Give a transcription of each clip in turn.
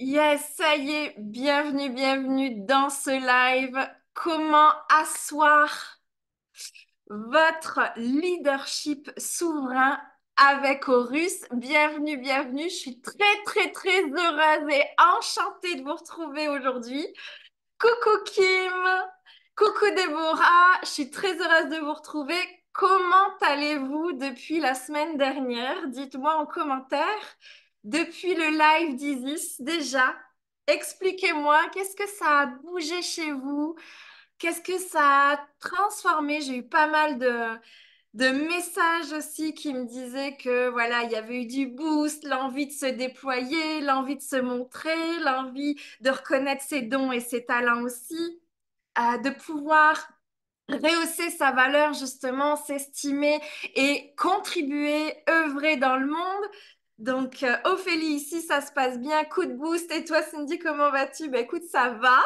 Yes, ça y est, bienvenue dans ce live. Comment asseoir votre leadership souverain avec Horus? Bienvenue. Je suis très heureuse et enchantée de vous retrouver aujourd'hui. Coucou Kim, coucou Déborah, je suis très heureuse de vous retrouver. Comment allez-vous depuis la semaine dernière? Dites-moi en commentaire. Depuis le live d'Isis, déjà, expliquez-moi, qu'est-ce que ça a bougé chez vous? Qu'est-ce que ça a transformé? J'ai eu pas mal de messages aussi qui me disaient que voilà, il y avait eu du boost, l'envie de se déployer, l'envie de se montrer, l'envie de reconnaître ses dons et ses talents aussi, de pouvoir rehausser sa valeur justement, s'estimer et contribuer, œuvrer dans le monde. Donc, Ophélie, ici, ça se passe bien. Coup de boost. Et toi, Cindy, comment vas-tu? Ben, écoute, ça va.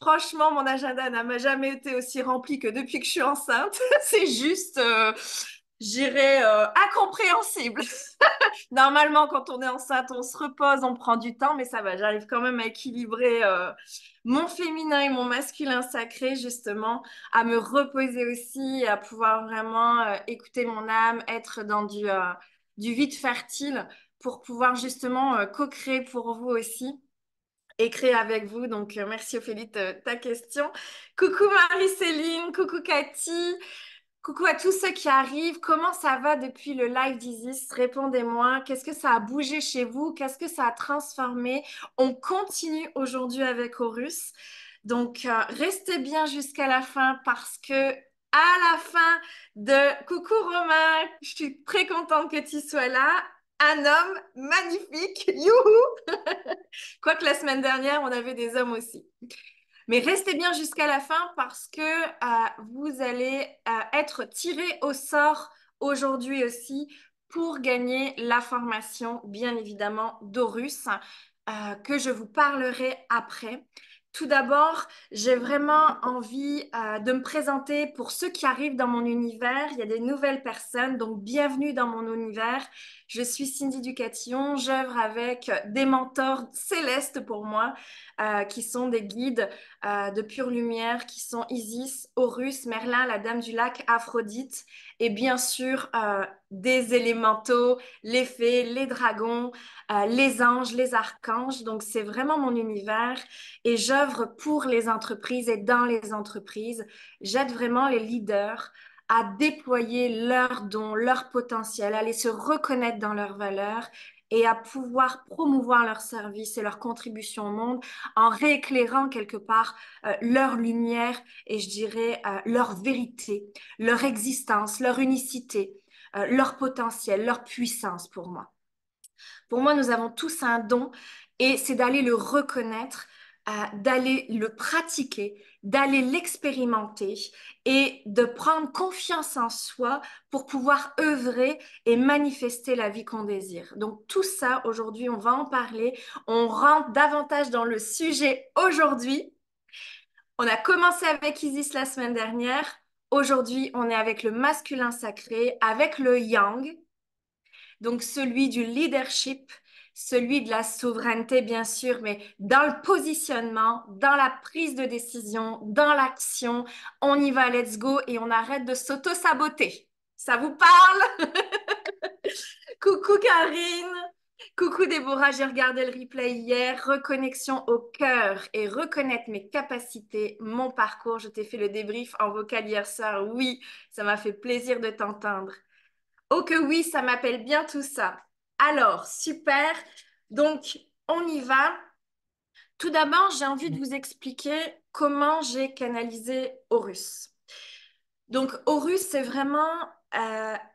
Franchement, mon agenda n'a jamais été aussi rempli que depuis que je suis enceinte. C'est juste, j'irais, incompréhensible. Normalement, quand on est enceinte, on se repose, on prend du temps, mais ça va. J'arrive quand même à équilibrer mon féminin et mon masculin sacré, justement, à me reposer aussi, à pouvoir vraiment écouter mon âme, être dans du vide fertile pour pouvoir justement co-créer pour vous aussi et créer avec vous. Donc, merci Ophélie de ta question. Coucou Marie-Céline, coucou Cathy. Coucou à tous ceux qui arrivent. Comment ça va depuis le live d'Isis? Répondez-moi. Qu'est-ce que ça a bougé chez vous? Qu'est-ce que ça a transformé? On continue aujourd'hui avec Horus. Donc, restez bien jusqu'à la fin parce que à la fin de... Coucou Romain, je suis très contente que tu sois là. Un homme magnifique. Youhou! Quoique la semaine dernière, on avait des hommes aussi. Mais restez bien jusqu'à la fin parce que vous allez être tiré au sort aujourd'hui aussi pour gagner la formation, bien évidemment, d'Horus, que je vous parlerai après. Tout d'abord, j'ai vraiment envie de me présenter pour ceux qui arrivent dans mon univers. Il y a des nouvelles personnes, donc bienvenue dans mon univers. Je suis Cindy Ducatillon, j'œuvre avec des mentors célestes pour moi, qui sont des guides de pure lumière qui sont Isis, Horus, Merlin, la Dame du Lac, Aphrodite et bien sûr des élémentaux, les fées, les dragons, les anges, les archanges. Donc c'est vraiment mon univers et j'œuvre pour les entreprises et dans les entreprises. J'aide vraiment les leaders à déployer leurs dons, leur potentiel, à aller se reconnaître dans leurs valeurs et à pouvoir promouvoir leurs services et leurs contributions au monde en rééclairant quelque part leur lumière et je dirais leur vérité, leur existence, leur unicité, leur potentiel, leur puissance pour moi. Pour moi, nous avons tous un don et c'est d'aller le reconnaître, d'aller le pratiquer, d'aller l'expérimenter et de prendre confiance en soi pour pouvoir œuvrer et manifester la vie qu'on désire. Donc tout ça, aujourd'hui, on va en parler. On rentre davantage dans le sujet aujourd'hui. On a commencé avec Isis la semaine dernière. Aujourd'hui, on est avec le masculin sacré, avec le yang, donc celui du leadership, celui de la souveraineté, bien sûr, mais dans le positionnement, dans la prise de décision, dans l'action. On y va, let's go, et on arrête de s'auto-saboter. Ça vous parle? Coucou Karine! Coucou Déborah, j'ai regardé le replay hier. Reconnexion au cœur et reconnaître mes capacités, mon parcours. Je t'ai fait le débrief en vocal hier soir. Oui, ça m'a fait plaisir de t'entendre. Oh que oui, ça m'appelle bien tout ça. Alors, super. Donc, on y va. Tout d'abord, j'ai envie de vous expliquer comment j'ai canalisé Horus. Donc, Horus, c'est vraiment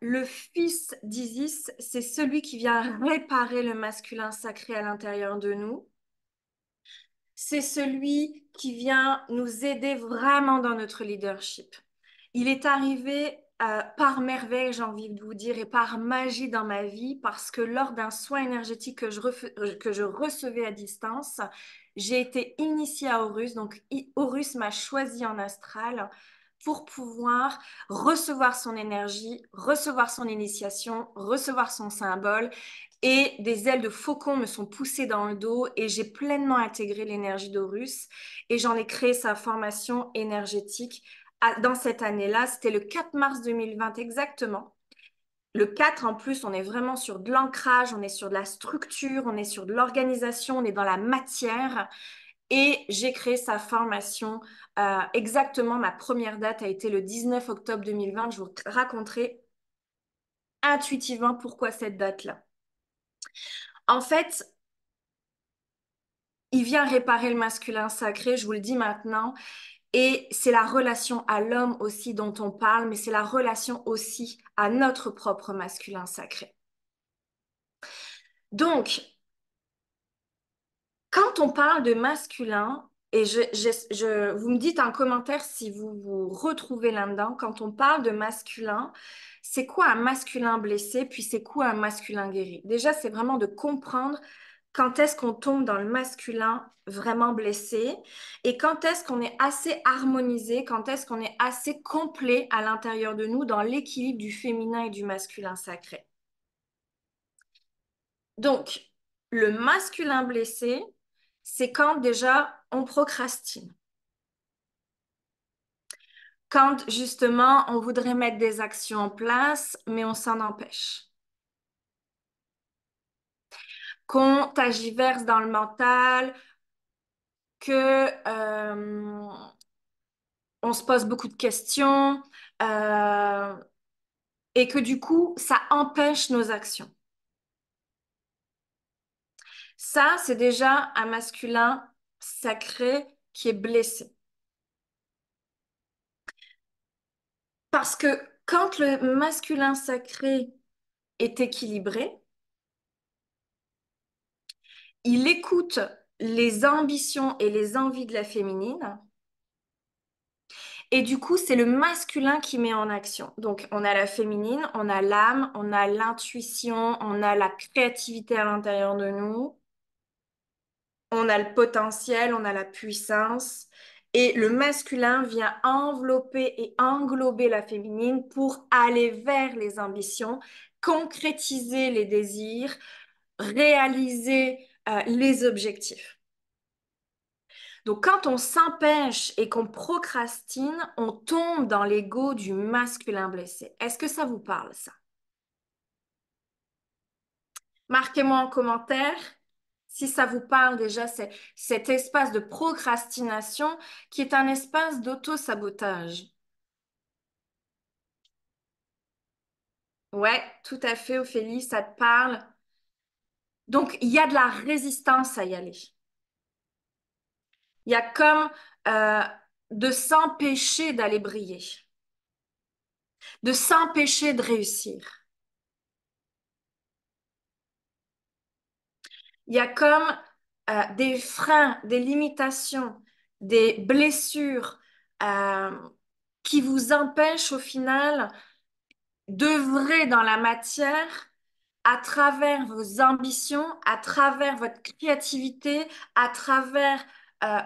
le fils d'Isis, c'est celui qui vient réparer le masculin sacré à l'intérieur de nous. C'est celui qui vient nous aider vraiment dans notre leadership. Il est arrivé par merveille, j'ai envie de vous dire, et par magie dans ma vie, parce que lors d'un soin énergétique que je recevais à distance, j'ai été initiée à Horus. Donc, Horus m'a choisi en astral pour pouvoir recevoir son énergie, recevoir son initiation, recevoir son symbole et des ailes de faucon me sont poussées dans le dos et j'ai pleinement intégré l'énergie d'Horus et j'en ai créé sa formation énergétique dans cette année-là. C'était le 4 mars 2020 exactement. Le 4, en plus, on est vraiment sur de l'ancrage, on est sur de la structure, on est sur de l'organisation, on est dans la matière. Et j'ai créé sa formation. Exactement, ma première date a été le 19 octobre 2020. Je vous raconterai intuitivement pourquoi cette date-là. En fait, il vient réparer le masculin sacré, je vous le dis maintenant. Et c'est la relation à l'homme aussi dont on parle, mais c'est la relation aussi à notre propre masculin sacré. Donc, quand on parle de masculin, et vous me dites en commentaire si vous vous retrouvez là-dedans, quand on parle de masculin, c'est quoi un masculin blessé, puis c'est quoi un masculin guéri? Déjà, c'est vraiment de comprendre quand est-ce qu'on tombe dans le masculin vraiment blessé et quand est-ce qu'on est assez harmonisé, quand est-ce qu'on est assez complet à l'intérieur de nous dans l'équilibre du féminin et du masculin sacré. Donc, le masculin blessé, c'est quand déjà on procrastine. Quand justement on voudrait mettre des actions en place, mais on s'en empêche. Qu'on tergiverse dans le mental, que on se pose beaucoup de questions euh, et que du coup, ça empêche nos actions. Ça, c'est déjà un masculin sacré qui est blessé. Parce que quand le masculin sacré est équilibré, il écoute les ambitions et les envies de la féminine. Et du coup, c'est le masculin qui met en action. Donc, on a la féminine, on a l'âme, on a l'intuition, on a la créativité à l'intérieur de nous, on a le potentiel, on a la puissance. Et le masculin vient envelopper et englober la féminine pour aller vers les ambitions, concrétiser les désirs, réaliser les objectifs. Donc, quand on s'empêche et qu'on procrastine, on tombe dans l'ego du masculin blessé. Est-ce que ça vous parle, ça? Marquez-moi en commentaire si ça vous parle déjà, c'est cet espace de procrastination qui est un espace d'auto-sabotage. Ouais, tout à fait, Ophélie, ça te parle. Donc, il y a de la résistance à y aller. Il y a comme euh, de s'empêcher d'aller briller, de s'empêcher de réussir. Il y a comme des freins, des limitations, des blessures euh, qui vous empêchent au final d'œuvrer dans la matière à travers vos ambitions, à travers votre créativité, à travers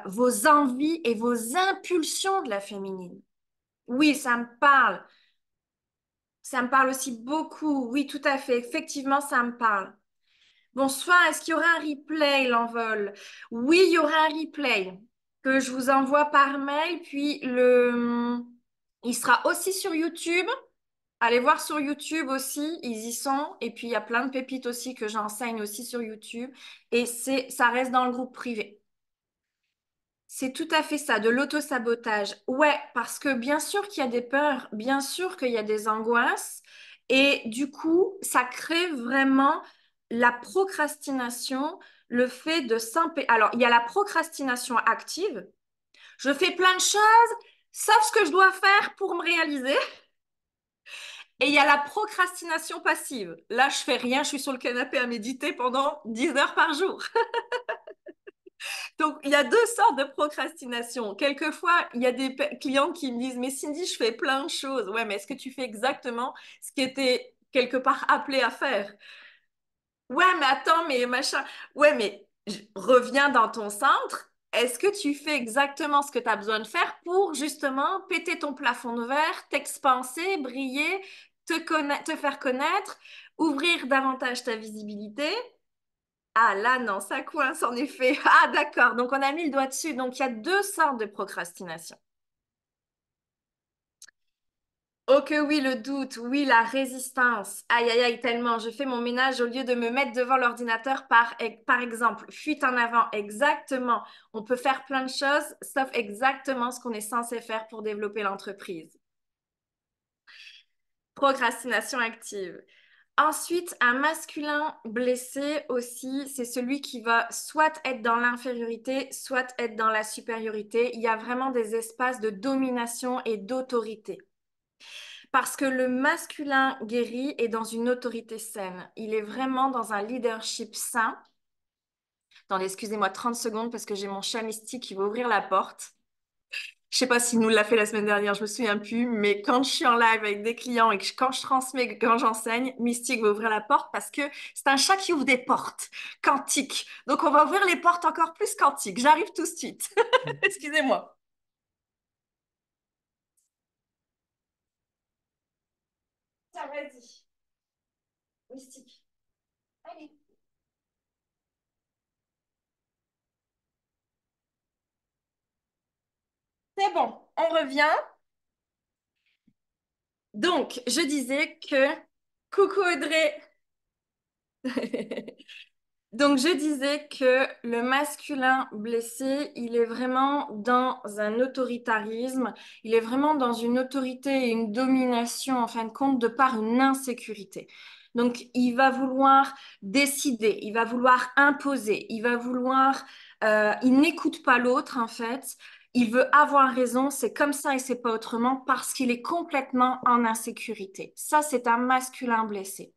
vos envies et vos impulsions de la féminine. Oui, ça me parle. Ça me parle aussi beaucoup. Oui, tout à fait. Effectivement, ça me parle. Bonsoir, est-ce qu'il y aura un replay, l'envol? Oui, il y aura un replay que je vous envoie par mail, puis il sera aussi sur YouTube. Allez voir sur YouTube aussi, ils y sont. Et puis, il y a plein de pépites aussi que j'enseigne aussi sur YouTube. Et ça reste dans le groupe privé. C'est tout à fait ça, de l'auto-sabotage. Ouais, parce que bien sûr qu'il y a des peurs, bien sûr qu'il y a des angoisses, et du coup, ça crée vraiment la procrastination, le fait de s'empêcher. Alors, il y a la procrastination active. Je fais plein de choses, sauf ce que je dois faire pour me réaliser. Et il y a la procrastination passive. Là, je fais rien, je suis sur le canapé à méditer pendant 10 heures par jour. Donc, il y a deux sortes de procrastination. Quelquefois, il y a des clients qui me disent, mais Cindy, je fais plein de choses. Ouais, mais est-ce que tu fais exactement ce qui était quelque part appelé à faire? Ouais, mais attends, mais machin. Ouais, mais reviens dans ton centre. Est-ce que tu fais exactement ce que tu as besoin de faire pour justement péter ton plafond de verre, t'expanser, briller, te faire connaître? Ouvrir davantage ta visibilité. Ah là, non, ça coince en effet. Ah d'accord, donc on a mis le doigt dessus. Donc il y a deux sortes de procrastination. Oh que oui, le doute, oui, la résistance. Aïe, aïe, aïe, tellement. Je fais mon ménage au lieu de me mettre devant l'ordinateur par exemple. Fuite en avant, exactement. On peut faire plein de choses, sauf exactement ce qu'on est censé faire pour développer l'entreprise. Procrastination active. Ensuite, un masculin blessé aussi, c'est celui qui va soit être dans l'infériorité, soit être dans la supériorité. Il y a vraiment des espaces de domination et d'autorité. Parce que le masculin guéri est dans une autorité saine. Il est vraiment dans un leadership sain. Attendez, excusez-moi 30 secondes parce que j'ai mon chat mystique qui va ouvrir la porte. Je sais pas s'il nous l'a fait la semaine dernière, je me souviens plus, mais quand je suis en live avec des clients et quand je transmets, quand j'enseigne, Mystique va ouvrir la porte parce que c'est un chat qui ouvre des portes quantiques. Donc on va ouvrir les portes encore plus quantiques. J'arrive tout de suite. Excusez-moi. Tiens, vas-y. Mystique. Allez. C'est bon, on revient. Donc, je disais que... Coucou Audrey. Donc, je disais que le masculin blessé, il est vraiment dans un autoritarisme, il est vraiment dans une autorité et une domination, en fin de compte, de par une insécurité. Donc, il va vouloir décider, il va vouloir imposer, il va vouloir... il n'écoute pas l'autre, en fait. Il veut avoir raison, c'est comme ça et c'est pas autrement, parce qu'il est complètement en insécurité. Ça, c'est un masculin blessé.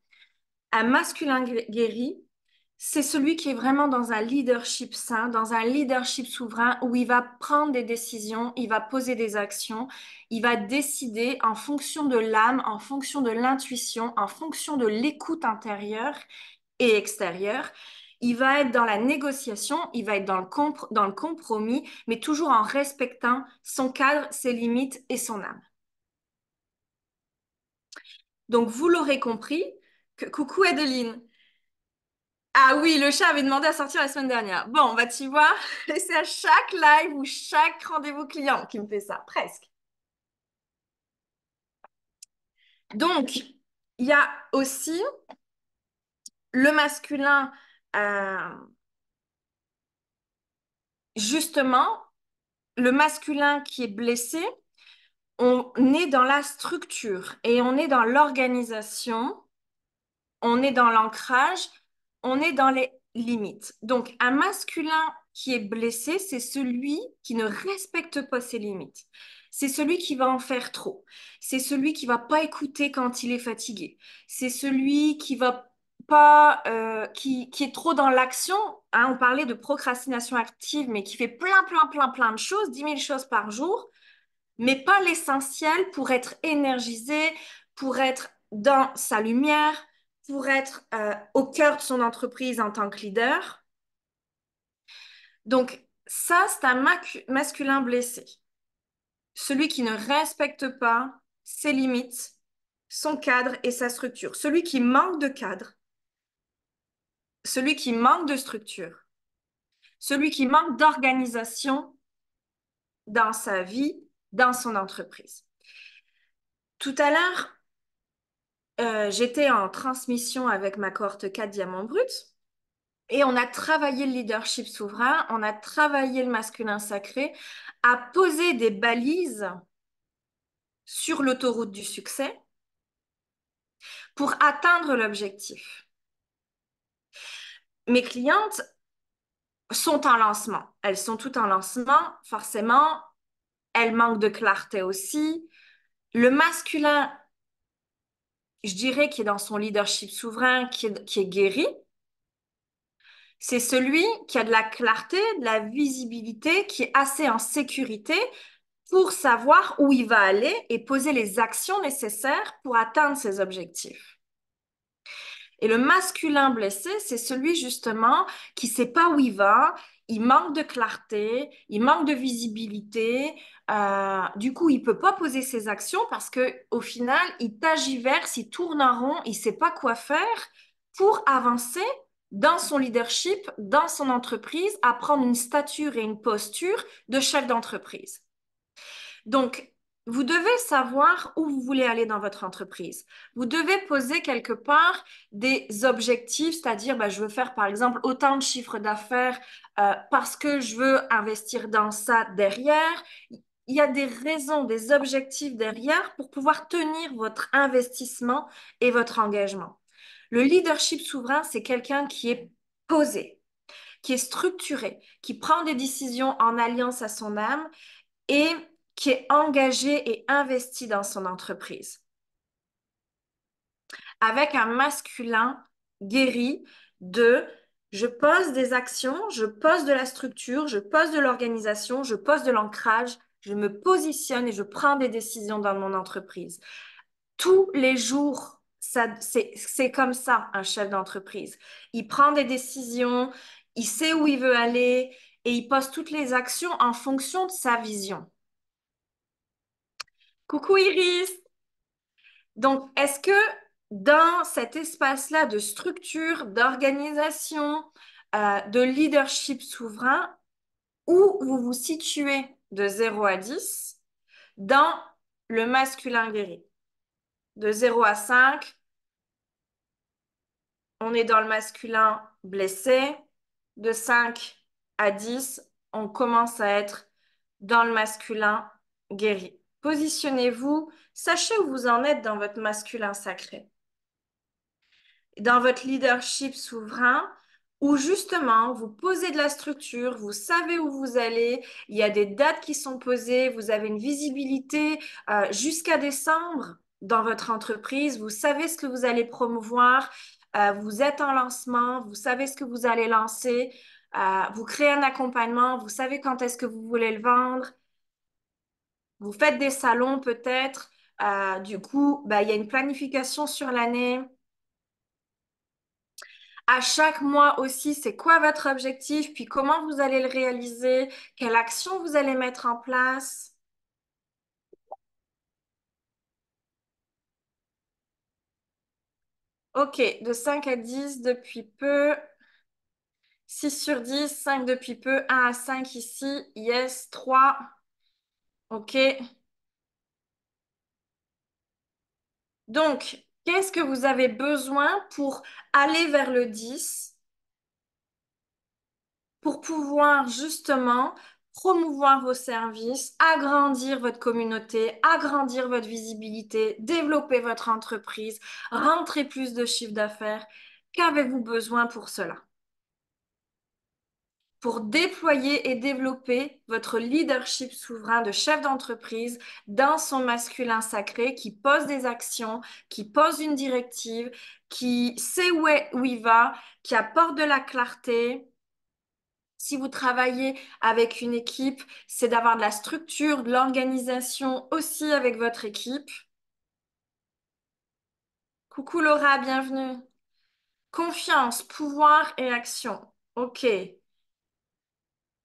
Un masculin guéri, c'est celui qui est vraiment dans un leadership sain, dans un leadership souverain où il va prendre des décisions, il va poser des actions, il va décider en fonction de l'âme, en fonction de l'intuition, en fonction de l'écoute intérieure et extérieure. Il va être dans la négociation, il va être dans le compromis, mais toujours en respectant son cadre, ses limites et son âme. Donc, vous l'aurez compris, coucou Adeline. Ah oui, le chat avait demandé à sortir la semaine dernière. Bon, bah tu vois, c'est à chaque live ou chaque rendez-vous client qui me fait ça, presque. Donc, il y a aussi le masculin, euh, justement, le masculin qui est blessé, on est dans la structure et on est dans l'organisation, on est dans l'ancrage, on est dans les limites. Donc, un masculin qui est blessé, c'est celui qui ne respecte pas ses limites. C'est celui qui va en faire trop. C'est celui qui va pas écouter quand il est fatigué. C'est celui qui va pas, qui est trop dans l'action. Hein, on parlait de procrastination active, mais qui fait plein de choses, 10 000 choses par jour, mais pas l'essentiel pour être énergisé, pour être dans sa lumière, pour être au cœur de son entreprise en tant que leader. Donc, ça, c'est un masculin blessé. Celui qui ne respecte pas ses limites, son cadre et sa structure. Celui qui manque de cadre, celui qui manque de structure, celui qui manque d'organisation dans sa vie, dans son entreprise. Tout à l'heure, j'étais en transmission avec ma cohorte 4 Diamant Brut et on a travaillé le leadership souverain, on a travaillé le masculin sacré, à poser des balises sur l'autoroute du succès pour atteindre l'objectif. Mes clientes sont en lancement. Elles sont toutes en lancement, forcément. Elles manquent de clarté aussi. Le masculin, je dirais, qui est dans son leadership souverain, qui est guéri, c'est celui qui a de la clarté, de la visibilité, qui est assez en sécurité pour savoir où il va aller et poser les actions nécessaires pour atteindre ses objectifs. Et le masculin blessé, c'est celui justement qui sait pas où il va, il manque de clarté, il manque de visibilité. Du coup, il peut pas poser ses actions parce que au final, il tergiverse, il tourne en rond, il sait pas quoi faire pour avancer dans son leadership, dans son entreprise, à prendre une stature et une posture de chef d'entreprise. Donc, vous devez savoir où vous voulez aller dans votre entreprise. Vous devez poser quelque part des objectifs, c'est-à-dire, je veux faire par exemple autant de chiffres d'affaires parce que je veux investir dans ça derrière. Il y a des raisons, des objectifs derrière pour pouvoir tenir votre investissement et votre engagement. Le leadership souverain, c'est quelqu'un qui est posé, qui est structuré, qui prend des décisions en alliance à son âme et qui est engagé et investi dans son entreprise. Avec un masculin guéri de je pose des actions, je pose de la structure, je pose de l'organisation, je pose de l'ancrage, je me positionne et je prends des décisions dans mon entreprise. Tous les jours, c'est comme ça un chef d'entreprise. Il prend des décisions, il sait où il veut aller et il pose toutes les actions en fonction de sa vision. Coucou Iris! Donc, est-ce que dans cet espace-là de structure, d'organisation, de leadership souverain, où vous vous situez de 0 à 10 dans le masculin guéri? De 0 à 5, on est dans le masculin blessé. De 5 à 10, on commence à être dans le masculin guéri. Positionnez-vous, sachez où vous en êtes dans votre masculin sacré, dans votre leadership souverain, où justement vous posez de la structure, vous savez où vous allez, il y a des dates qui sont posées, vous avez une visibilité jusqu'à décembre dans votre entreprise, vous savez ce que vous allez promouvoir, vous êtes en lancement, vous savez ce que vous allez lancer, vous créez un accompagnement, vous savez quand est-ce que vous voulez le vendre, vous faites des salons peut-être, du coup, il y a une planification sur l'année. À chaque mois aussi, c'est quoi votre objectif, puis comment vous allez le réaliser, quelle action vous allez mettre en place. Ok, de 5 à 10 depuis peu, 6 sur 10, 5 depuis peu, 1 à 5 ici, yes, 3. Ok. Donc, qu'est-ce que vous avez besoin pour aller vers le 10, pour pouvoir justement promouvoir vos services, agrandir votre communauté, agrandir votre visibilité, développer votre entreprise, rentrer plus de chiffre d'affaires? Qu'avez-vous besoin pour cela? Pour déployer et développer votre leadership souverain de chef d'entreprise dans son masculin sacré qui pose des actions, qui pose une directive, qui sait où il va, qui apporte de la clarté. Si vous travaillez avec une équipe, c'est d'avoir de la structure, de l'organisation aussi avec votre équipe. Coucou Laura, bienvenue. Confiance, pouvoir et action. Ok.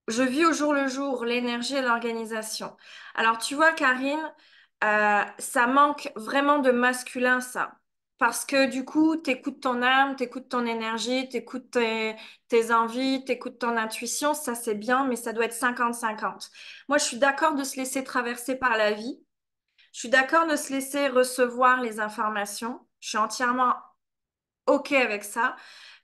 Je vis au jour le jour l'énergie et l'organisation. Alors, tu vois, Karine, ça manque vraiment de masculin, ça. Parce que du coup, tu écoutes ton âme, tu écoutes ton énergie, tu écoutes tes envies, tu écoutes ton intuition. Ça, c'est bien, mais ça doit être 50-50. Moi, je suis d'accord de se laisser traverser par la vie. Je suis d'accord de se laisser recevoir les informations. Je suis entièrement OK avec ça.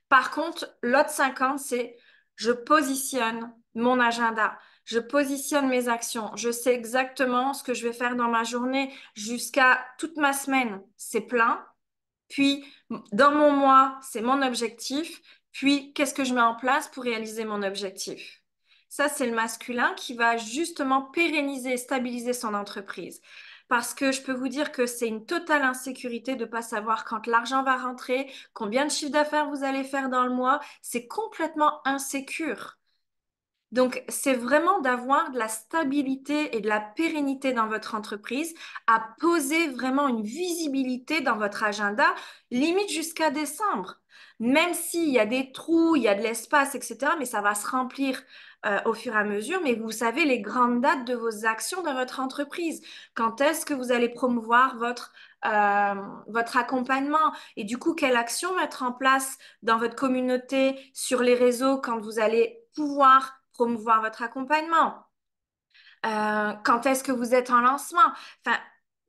Par contre, l'autre 50, c'est je positionne mon agenda, je positionne mes actions, je sais exactement ce que je vais faire dans ma journée jusqu'à toute ma semaine, c'est plein. Puis, dans mon mois, c'est mon objectif. Puis, qu'est-ce que je mets en place pour réaliser mon objectif? Ça, c'est le masculin qui va justement pérenniser et stabiliser son entreprise. Parce que je peux vous dire que c'est une totale insécurité de ne pas savoir quand l'argent va rentrer, combien de chiffre d'affaires vous allez faire dans le mois. C'est complètement insécure. Donc, c'est vraiment d'avoir de la stabilité et de la pérennité dans votre entreprise, à poser vraiment une visibilité dans votre agenda, limite jusqu'à décembre. même s'il y a des trous, il y a de l'espace, etc., mais ça va se remplir au fur et à mesure. Mais vous savez les grandes dates de vos actions dans votre entreprise. Quand est-ce que vous allez promouvoir votre accompagnement? Et du coup, quelle action mettre en place dans votre communauté, sur les réseaux, quand vous allez pouvoir promouvoir votre accompagnement? Quand est-ce que vous êtes en lancement? Enfin,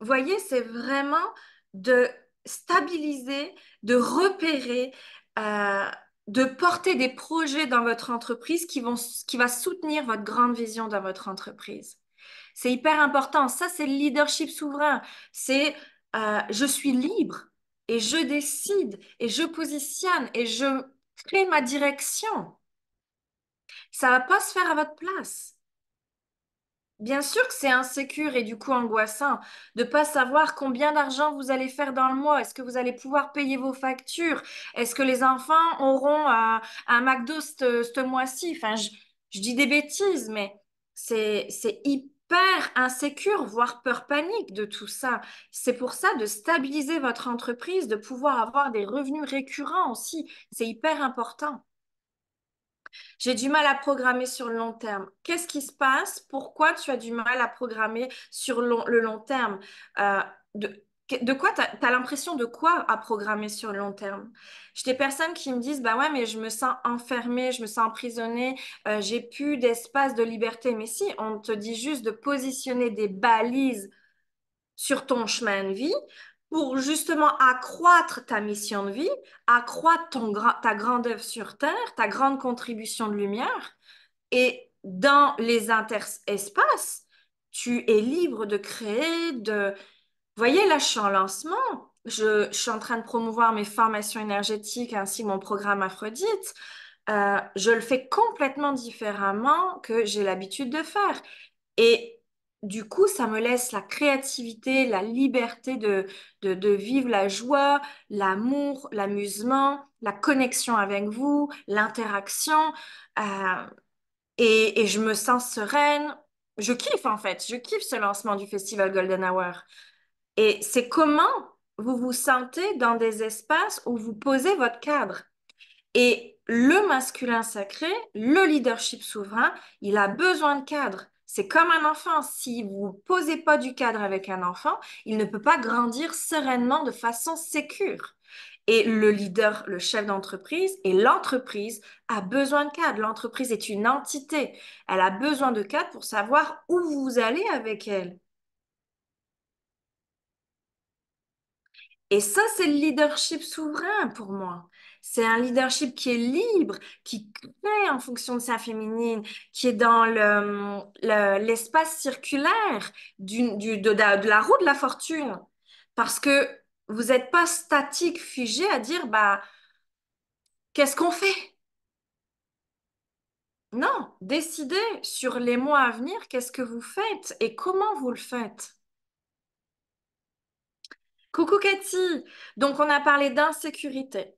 vous voyez, c'est vraiment de stabiliser, de repérer, euh, de porter des projets dans votre entreprise qui va soutenir votre grande vision dans votre entreprise. C'est hyper important. Ça, c'est le leadership souverain. C'est je suis libre et je décide et je positionne et je crée ma direction. Ça va pas se faire à votre place. Bien sûr que c'est insécure et du coup angoissant de pas savoir combien d'argent vous allez faire dans le mois. Est-ce que vous allez pouvoir payer vos factures? Est-ce que les enfants auront un McDo ce mois-ci? Enfin, je dis des bêtises, mais c'est hyper insécure, voire peur panique de tout ça. C'est pour ça de stabiliser votre entreprise, de pouvoir avoir des revenus récurrents aussi. C'est hyper important. J'ai du mal à programmer sur le long terme. Qu'est-ce qui se passe? Pourquoi tu as du mal à programmer sur le long terme? Euh, de quoi t'as l'impression de quoi à programmer sur le long terme? J'ai des personnes qui me disent, bah ouais, mais je me sens enfermée, je me sens emprisonnée, j'ai plus d'espace de liberté. Mais si, on te dit juste de positionner des balises sur ton chemin de vie pour justement accroître ta mission de vie, accroître ta grande œuvre sur Terre, ta grande contribution de lumière. Et dans les interespaces, tu es libre de créer, de... Vous voyez, là, je suis en lancement. Je suis en train de promouvoir mes formations énergétiques ainsi que mon programme Aphrodite. Je le fais complètement différemment que j'ai l'habitude de faire. Et du coup, ça me laisse la créativité, la liberté de vivre la joie, l'amour, l'amusement, la connexion avec vous, l'interaction. Euh, et je me sens sereine. Je kiffe en fait. Je kiffe ce lancement du Festival Golden Hour. Et c'est comment vous vous sentez dans des espaces où vous posez votre cadre. Et le masculin sacré, le leadership souverain, il a besoin de cadre. C'est comme un enfant. Si vous ne posez pas du cadre avec un enfant, il ne peut pas grandir sereinement de façon sécure. Et le leader, le chef d'entreprise et l'entreprise a besoin de cadre. L'entreprise est une entité. Elle a besoin de cadre pour savoir où vous allez avec elle. Et ça, c'est le leadership souverain pour moi. C'est un leadership qui est libre, qui crée en fonction de sa féminine, qui est dans l'espace circulaire de la roue de la fortune. Parce que vous n'êtes pas statique, figé à dire, bah, qu'est-ce qu'on fait? Non, décidez sur les mois à venir, qu'est-ce que vous faites et comment vous le faites. Coucou Cathy. Donc, on a parlé d'insécurité.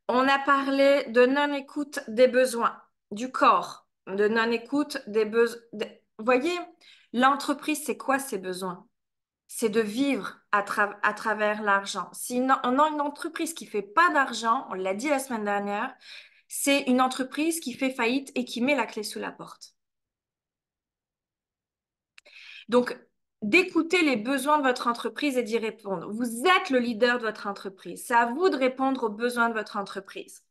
On a parlé de non-écoute des besoins du corps, de non-écoute des besoins. Vous voyez, l'entreprise, c'est quoi ses besoins? C'est de vivre à travers l'argent. Si on a une entreprise qui fait pas d'argent, on l'a dit la semaine dernière, c'est une entreprise qui fait faillite et qui met la clé sous la porte. Donc, d'écouter les besoins de votre entreprise et d'y répondre. Vous êtes le leader de votre entreprise. C'est à vous de répondre aux besoins de votre entreprise.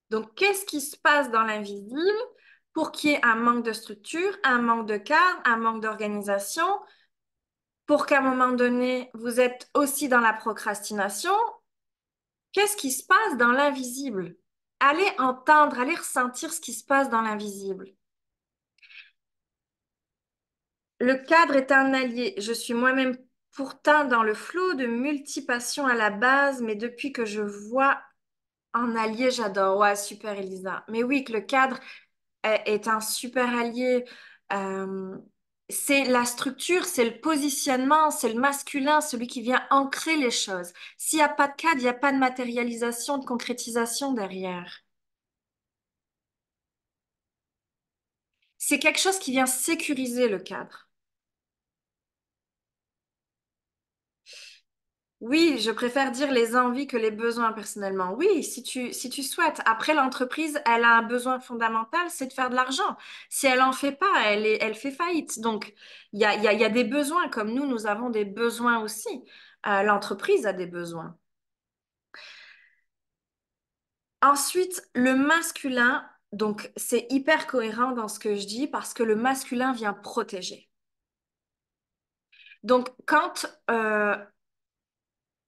Donc, qu'est-ce qui se passe dans l'invisible pour qu'il y ait un manque de structure, un manque de cadre, un manque d'organisation, pour qu'à un moment donné, vous êtes aussi dans la procrastination? Qu'est-ce qui se passe dans l'invisible? Allez entendre, allez ressentir ce qui se passe dans l'invisible. Le cadre est un allié. Je suis moi-même pourtant dans le flot de multipassion à la base, mais depuis que je vois un allié, j'adore. Ouais, super Elisa. Mais oui, que le cadre est un super allié. Euh, c'est la structure, c'est le positionnement, c'est le masculin, celui qui vient ancrer les choses. S'il n'y a pas de cadre, il n'y a pas de matérialisation, de concrétisation derrière. C'est quelque chose qui vient sécuriser le cadre. Oui, je préfère dire les envies que les besoins personnellement. Oui, si tu souhaites. Après, l'entreprise, elle a un besoin fondamental, c'est de faire de l'argent. Si elle en fait pas, elle fait faillite. Donc, il y a des besoins, comme nous avons des besoins aussi. L'entreprise a des besoins. Ensuite, le masculin, donc c'est hyper cohérent dans ce que je dis parce que le masculin vient protéger. Donc, quand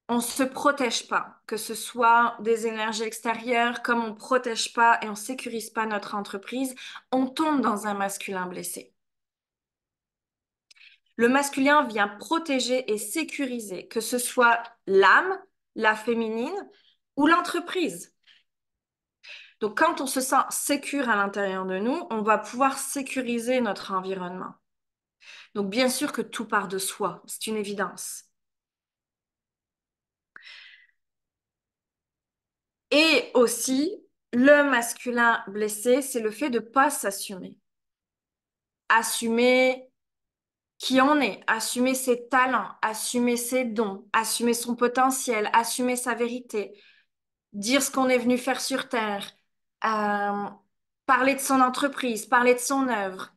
on se protège pas, que ce soit des énergies extérieures, comme on protège pas et on sécurise pas notre entreprise, on tombe dans un masculin blessé. Le masculin vient protéger et sécuriser, que ce soit l'âme, la féminine ou l'entreprise. Donc, quand on se sent sécure à l'intérieur de nous, on va pouvoir sécuriser notre environnement. Donc, bien sûr que tout part de soi, c'est une évidence. Et aussi, le masculin blessé, c'est le fait de ne pas s'assumer. Assumer qui on est, assumer ses talents, assumer ses dons, assumer son potentiel, assumer sa vérité, dire ce qu'on est venu faire sur Terre, euh, parler de son entreprise, parler de son œuvre.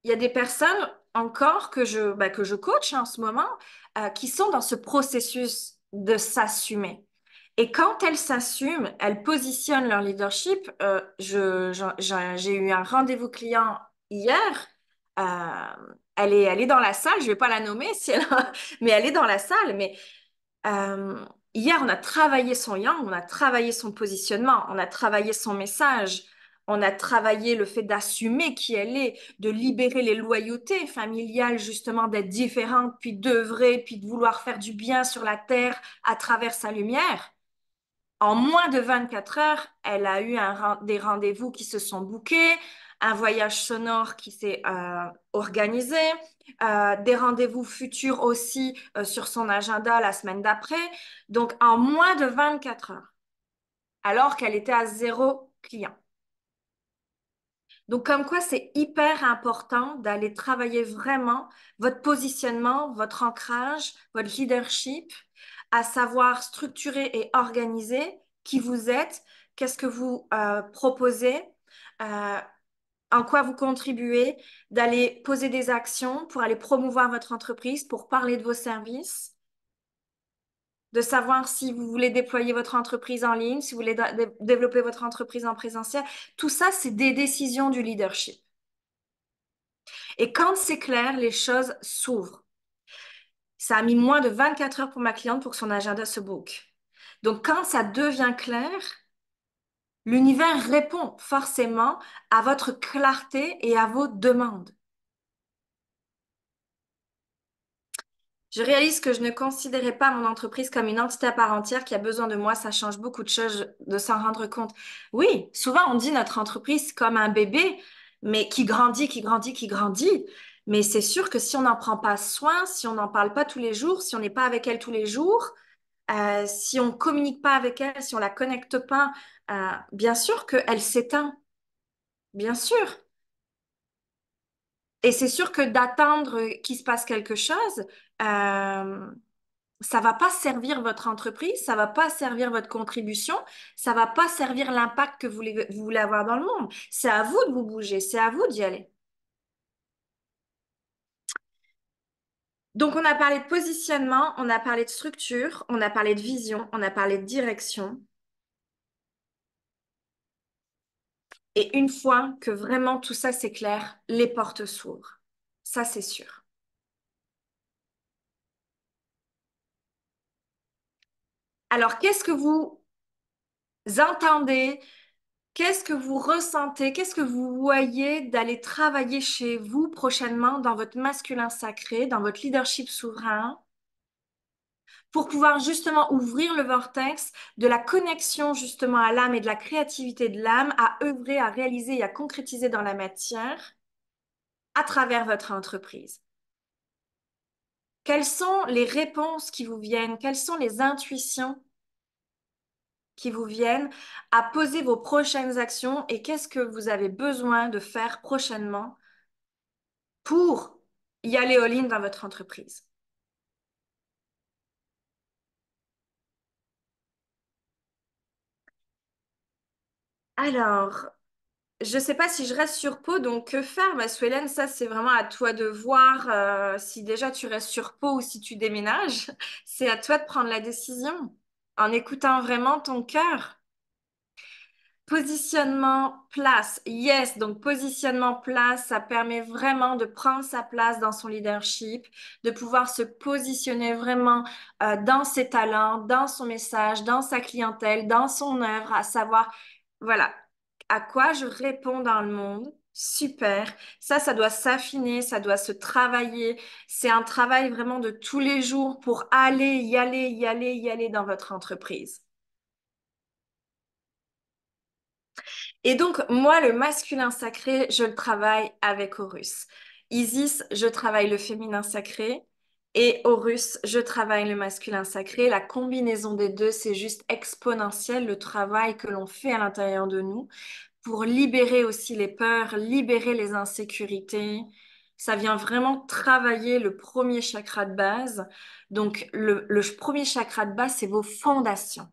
Il y a des personnes encore que je coach en ce moment qui sont dans ce processus de s'assumer. Et quand elles s'assument, elles positionnent leur leadership. J'ai eu un rendez-vous client hier. Euh, elle est dans la salle. Je vais pas la nommer si elle mais elle est dans la salle. Mais euh, hier, on a travaillé son yang, on a travaillé son positionnement, on a travaillé son message, on a travaillé le fait d'assumer qui elle est, de libérer les loyautés familiales, justement, d'être différente, puis d'œuvrer, puis de vouloir faire du bien sur la terre à travers sa lumière. En moins de 24 heures, elle a eu des rendez-vous qui se sont bookés, un voyage sonore qui s'est organisé, des rendez-vous futurs aussi sur son agenda la semaine d'après. Donc, en moins de 24 heures, alors qu'elle était à zéro client. Donc, comme quoi, c'est hyper important d'aller travailler vraiment votre positionnement, votre ancrage, votre leadership, à savoir structurer et organiser qui vous êtes, qu'est-ce que vous proposez, euh, en quoi vous contribuez, d'aller poser des actions pour aller promouvoir votre entreprise, pour parler de vos services, de savoir si vous voulez déployer votre entreprise en ligne, si vous voulez développer votre entreprise en présentiel. Tout ça, c'est des décisions du leadership. Et quand c'est clair, les choses s'ouvrent. Ça a mis moins de 24 heures pour ma cliente pour que son agenda se book. Donc, quand ça devient clair, l'univers répond forcément à votre clarté et à vos demandes. Je réalise que je ne considérais pas mon entreprise comme une entité à part entière qui a besoin de moi. Ça change beaucoup de choses de s'en rendre compte. Oui, souvent on dit notre entreprise comme un bébé, mais qui grandit, qui grandit, qui grandit. Mais c'est sûr que si on n'en prend pas soin, si on n'en parle pas tous les jours, si on n'est pas avec elle tous les jours, si on communique pas avec elle, si on la connecte pas, bien sûr qu'elle s'éteint. Bien sûr. Et c'est sûr que d'attendre qu'il se passe quelque chose, euh, ça va pas servir votre entreprise, ça va pas servir votre contribution, ça va pas servir l'impact que vous voulez avoir dans le monde. C'est à vous de vous bouger, c'est à vous d'y aller. Donc, on a parlé de positionnement, on a parlé de structure, on a parlé de vision, on a parlé de direction. Et une fois que vraiment tout ça c'est clair, les portes s'ouvrent. Ça, c'est sûr. Alors, qu'est-ce que vous entendez? Qu'est-ce que vous ressentez? Qu'est-ce que vous voyez d'aller travailler chez vous prochainement dans votre masculin sacré, dans votre leadership souverain, pour pouvoir justement ouvrir le vortex de la connexion justement à l'âme et de la créativité de l'âme à œuvrer, à réaliser et à concrétiser dans la matière à travers votre entreprise? Quelles sont les réponses qui vous viennent? Quelles sont les intuitions qui vous viennent à poser vos prochaines actions et qu'est-ce que vous avez besoin de faire prochainement pour y aller all-in dans votre entreprise? Alors, je sais pas si je reste sur Pau, donc que faire, ma Suélène? Ça, c'est vraiment à toi de voir si déjà tu restes sur Pau ou si tu déménages. C'est à toi de prendre la décision en écoutant vraiment ton cœur. Positionnement, place. Yes, donc positionnement, place, ça permet vraiment de prendre sa place dans son leadership, de pouvoir se positionner vraiment dans ses talents, dans son message, dans sa clientèle, dans son œuvre, à savoir, voilà, à quoi je réponds dans le monde. Super. Ça doit s'affiner, ça doit se travailler. C'est un travail vraiment de tous les jours pour aller, y aller, y aller, y aller dans votre entreprise. Et donc, moi, le masculin sacré, je le travaille avec Horus. Isis, je travaille le féminin sacré. Et Horus, je travaille le masculin sacré. La combinaison des deux, c'est juste exponentiel, le travail que l'on fait à l'intérieur de nous pour libérer aussi les peurs, libérer les insécurités. Ça vient vraiment travailler le premier chakra de base. Donc, le premier chakra de base, c'est vos fondations.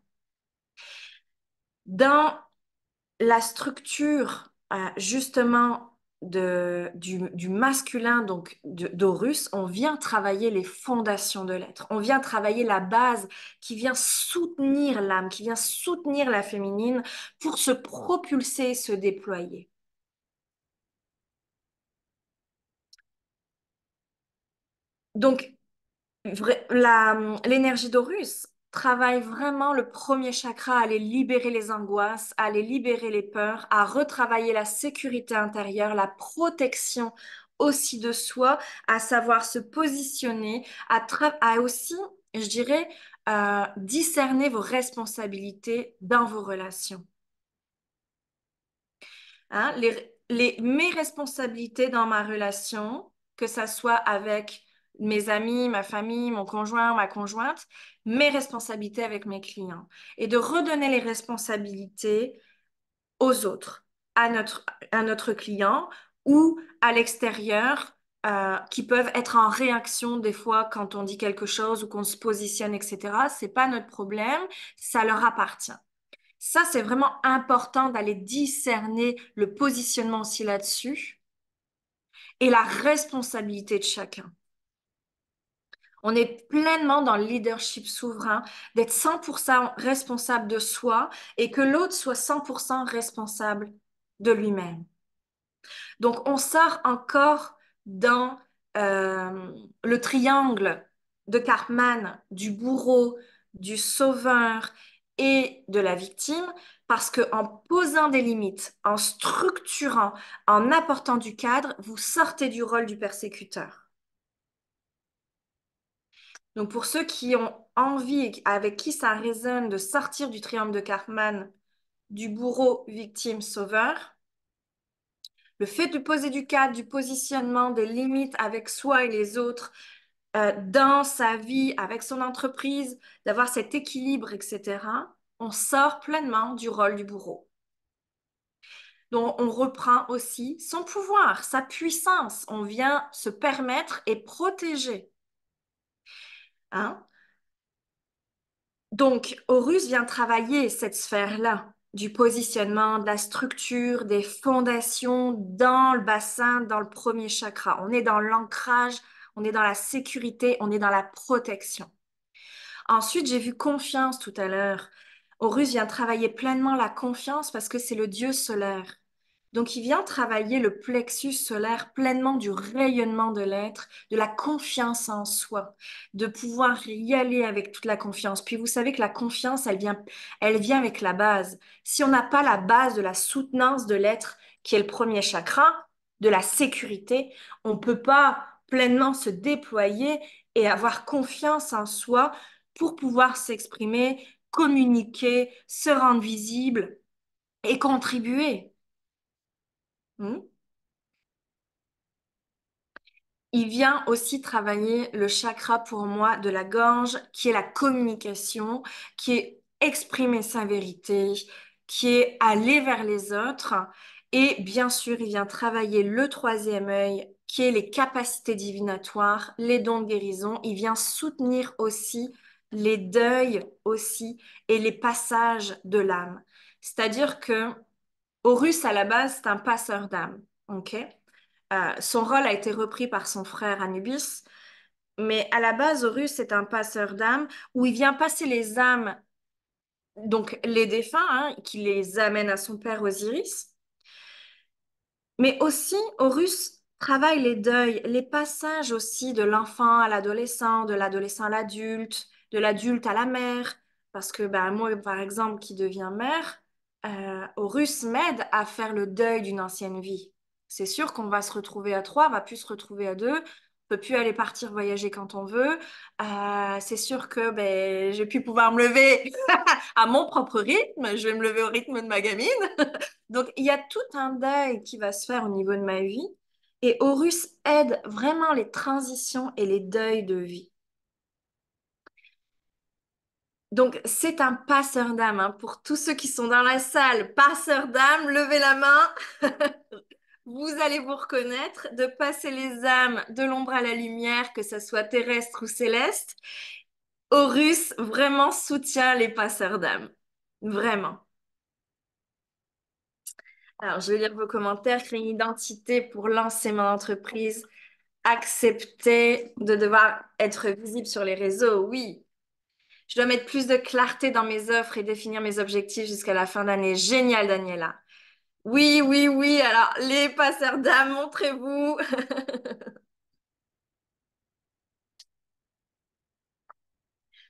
Dans la structure justement du masculin, donc d'Horus, on vient travailler les fondations de l'être. On vient travailler la base qui vient soutenir l'âme, qui vient soutenir la féminine pour se propulser et se déployer. Donc, l'énergie d'Horus travaille vraiment le premier chakra à aller libérer les angoisses, à aller libérer les peurs, à retravailler la sécurité intérieure, la protection aussi de soi, à savoir se positionner, à aussi, je dirais, discerner vos responsabilités dans vos relations. Hein, mes responsabilités dans ma relation, que ça soit avec mes amis, ma famille, mon conjoint, ma conjointe, mes responsabilités avec mes clients. Et de redonner les responsabilités aux autres, à notre client ou à l'extérieur, qui peuvent être en réaction des fois quand on dit quelque chose ou qu'on se positionne, etc. C'est pas notre problème, ça leur appartient. Ça, c'est vraiment important d'aller discerner le positionnement aussi là-dessus et la responsabilité de chacun. On est pleinement dans le leadership souverain, d'être 100% responsable de soi et que l'autre soit 100% responsable de lui-même. Donc, on sort encore dans le triangle de Karpman, du bourreau, du sauveur et de la victime, parce que en posant des limites, en structurant, en apportant du cadre, vous sortez du rôle du persécuteur. Donc, pour ceux qui ont envie, et avec qui ça résonne de sortir du triangle de Karpman, du bourreau, victime, sauveur, le fait de poser du cadre, du positionnement, des limites avec soi et les autres, dans sa vie, avec son entreprise, d'avoir cet équilibre, etc., on sort pleinement du rôle du bourreau. Donc, on reprend aussi son pouvoir, sa puissance. On vient se permettre et protéger. Hein? Donc, Horus vient travailler cette sphère-là, du positionnement, de la structure, des fondations dans le bassin, dans le premier chakra. On est dans l'ancrage, on est dans la sécurité, on est dans la protection. Ensuite, j'ai vu confiance tout à l'heure. Horus vient travailler pleinement la confiance parce que c'est le dieu solaire. Donc, il vient travailler le plexus solaire pleinement du rayonnement de l'être, de la confiance en soi, de pouvoir y aller avec toute la confiance. Puis, vous savez que la confiance, elle vient avec la base. Si on n'a pas la base de la soutenance de l'être, qui est le premier chakra, de la sécurité, on ne peut pas pleinement se déployer et avoir confiance en soi pour pouvoir s'exprimer, communiquer, se rendre visible et contribuer. Hmm. Il vient aussi travailler le chakra pour moi de la gorge, qui est la communication, qui est exprimer sa vérité, qui est aller vers les autres. Et bien sûr, il vient travailler le troisième œil, qui est les capacités divinatoires, les dons de guérison. Il vient soutenir aussi les deuils aussi et les passages de l'âme. C'est-à-dire que Horus, à la base, c'est un passeur d'âmes. Ok? Son rôle a été repris par son frère Anubis, mais à la base, Horus est un passeur d'âmes où il vient passer les âmes, donc les défunts, hein, qui les amène à son père Osiris. Mais aussi, Horus travaille les deuils, les passages aussi de l'enfant à l'adolescent, de l'adolescent à l'adulte, de l'adulte à la mère. Parce que ben, moi, par exemple, qui deviens mère, Horus m'aide à faire le deuil d'une ancienne vie. C'est sûr qu'on va se retrouver à trois, on va plus se retrouver à deux, on peut plus aller partir voyager quand on veut. C'est sûr que ben, j'ai pu pouvoir me lever à mon propre rythme, je vais me lever au rythme de ma gamine. Donc, il y a tout un deuil qui va se faire au niveau de ma vie. Et Horus aide vraiment les transitions et les deuils de vie. Donc, c'est un passeur d'âme, hein. Pour tous ceux qui sont dans la salle, passeur d'âme, levez la main. Vous allez vous reconnaître de passer les âmes de l'ombre à la lumière, que ce soit terrestre ou céleste. Horus vraiment soutient les passeurs d'âme. Vraiment. Alors, je vais lire vos commentaires. Créer une identité pour lancer mon entreprise. Accepter de devoir être visible sur les réseaux, oui. Je dois mettre plus de clarté dans mes offres et définir mes objectifs jusqu'à la fin d'année. Génial, Daniela. Oui, oui, oui. Alors, les passeurs d'âme, montrez-vous.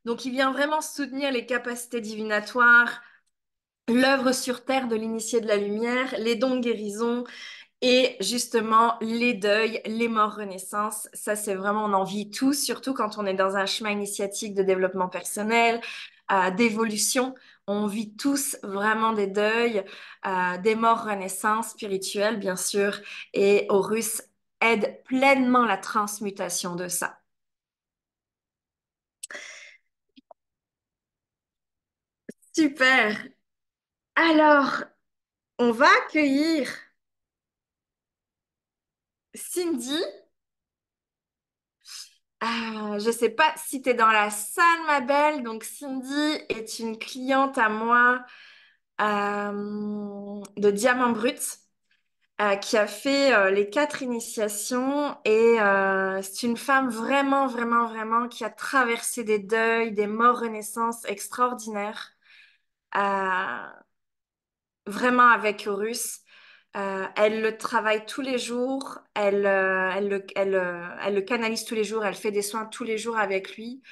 Donc, il vient vraiment soutenir les capacités divinatoires, l'œuvre sur terre de l'initié de la lumière, les dons de guérison. Et justement, les deuils, les morts renaissance, ça c'est vraiment, on en vit tous, surtout quand on est dans un chemin initiatique de développement personnel, d'évolution. On vit tous vraiment des deuils, des morts renaissance spirituelles, bien sûr. Et Horus aide pleinement la transmutation de ça. Super. Alors, on va accueillir Cindy. Je ne sais pas si tu es dans la salle, ma belle. Donc, Cindy est une cliente à moi de Diamant Brut qui a fait les 4 initiations. Et c'est une femme vraiment, vraiment, vraiment qui a traversé des deuils, des morts renaissances extraordinaires. Euh, Vraiment avec Horus. Elle le travaille tous les jours, elle le canalise tous les jours, elle fait des soins tous les jours avec lui.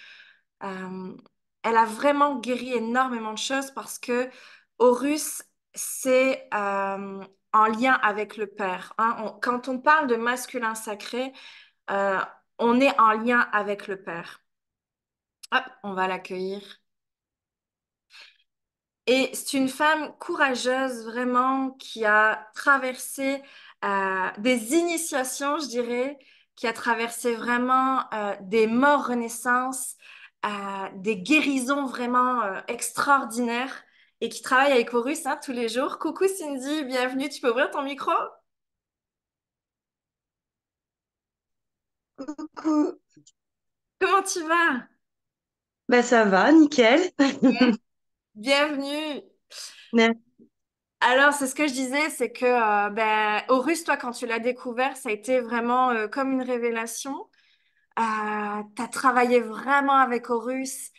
Euh, Elle a vraiment guéri énormément de choses parce que Horus, c'est en lien avec le Père, hein. Quand on parle de masculin sacré, euh, on est en lien avec le Père. Hop, on va l'accueillir. Et c'est une femme courageuse, vraiment, qui a traversé des initiations, je dirais, qui a traversé vraiment des morts renaissances, des guérisons vraiment extraordinaires et qui travaille avec Horus hein, tous les jours. Coucou Cindy, bienvenue, tu peux ouvrir ton micro? Coucou. Comment tu vas? Ben ça va, nickel. Bienvenue. Merci. Alors, c'est ce que je disais, c'est que ben, Horus, toi, quand tu l'as découvert, ça a été vraiment comme une révélation. Tu as travaillé vraiment avec Horus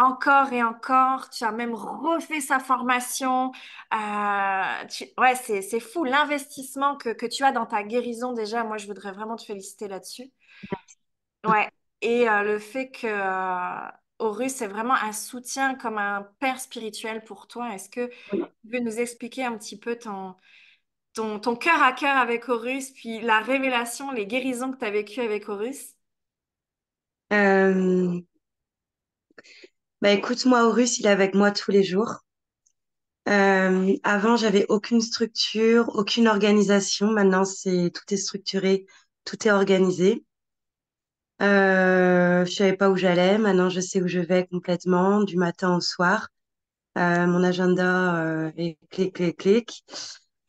encore et encore. Tu as même refait sa formation. Ouais, c'est fou l'investissement que tu as dans ta guérison déjà. Moi, je voudrais vraiment te féliciter là-dessus. Ouais. Et le fait que Horus est vraiment un soutien comme un père spirituel pour toi. Est-ce que tu veux nous expliquer un petit peu ton cœur à cœur avec Horus, puis la révélation, les guérisons que tu as vécues avec Horus? Euh, Bah écoute, moi, Horus, il est avec moi tous les jours. Avant, j'avais aucune structure, aucune organisation. Maintenant, tout est structuré, tout est organisé. Je savais pas où j'allais. Maintenant, je sais où je vais complètement, du matin au soir. Mon agenda est clic, clic, clic.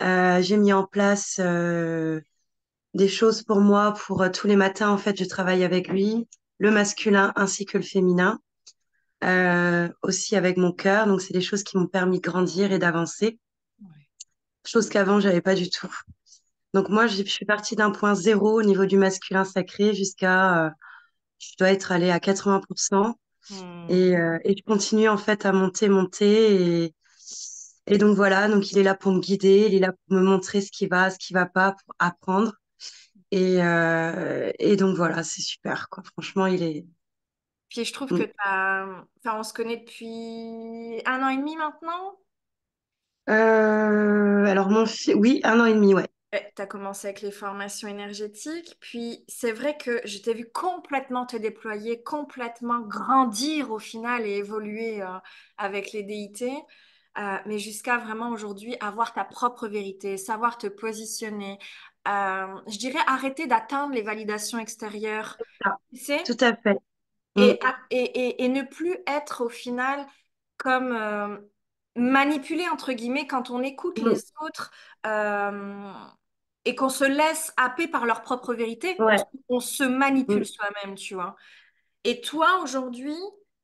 J'ai mis en place des choses pour moi. Pour tous les matins, en fait, je travaille avec lui, le masculin ainsi que le féminin. Aussi avec mon cœur. Donc, c'est des choses qui m'ont permis de grandir et d'avancer. chose qu'avant, j'avais pas du tout. Donc moi, je suis partie d'un point zéro au niveau du masculin sacré jusqu'à, je dois être allée à 80%. Hmm. Et je continue en fait à monter, monter. Et donc voilà, donc il est là pour me guider, il est là pour me montrer ce qui va pas, pour apprendre. Et donc voilà, c'est super, quoi. Franchement, il est... Puis je trouve que Mm. enfin, on se connaît depuis 1 an et demi maintenant. Alors mon fils, oui, 1 an et demi, ouais. Ouais, tu as commencé avec les formations énergétiques, puis c'est vrai que je t'ai vu complètement te déployer, complètement grandir au final et évoluer avec les déités, mais jusqu'à vraiment aujourd'hui avoir ta propre vérité, savoir te positionner. Je dirais arrêter d'attendre les validations extérieures, Ah, tu sais, tout à fait. Mm. et ne plus être au final comme manipulé, entre guillemets, quand on écoute les Mm. autres euh, et qu'on se laisse happer par leur propre vérité, Ouais. on se manipule Mm. soi-même, tu vois. Et toi, aujourd'hui,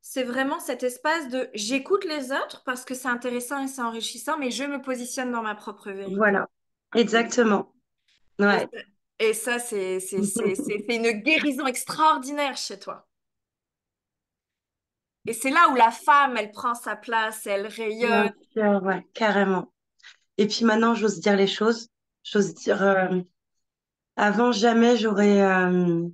c'est vraiment cet espace de j'écoute les autres parce que c'est intéressant et c'est enrichissant, mais je me positionne dans ma propre vérité. Voilà. Exactement. Et Ouais. ça, et ça, c'est une guérison extraordinaire chez toi. Et c'est là où la femme, elle prend sa place, elle Bien rayonne. sûr, ouais, carrément. Et puis maintenant, j'ose dire les choses. J'ose dire, avant, jamais j'aurais un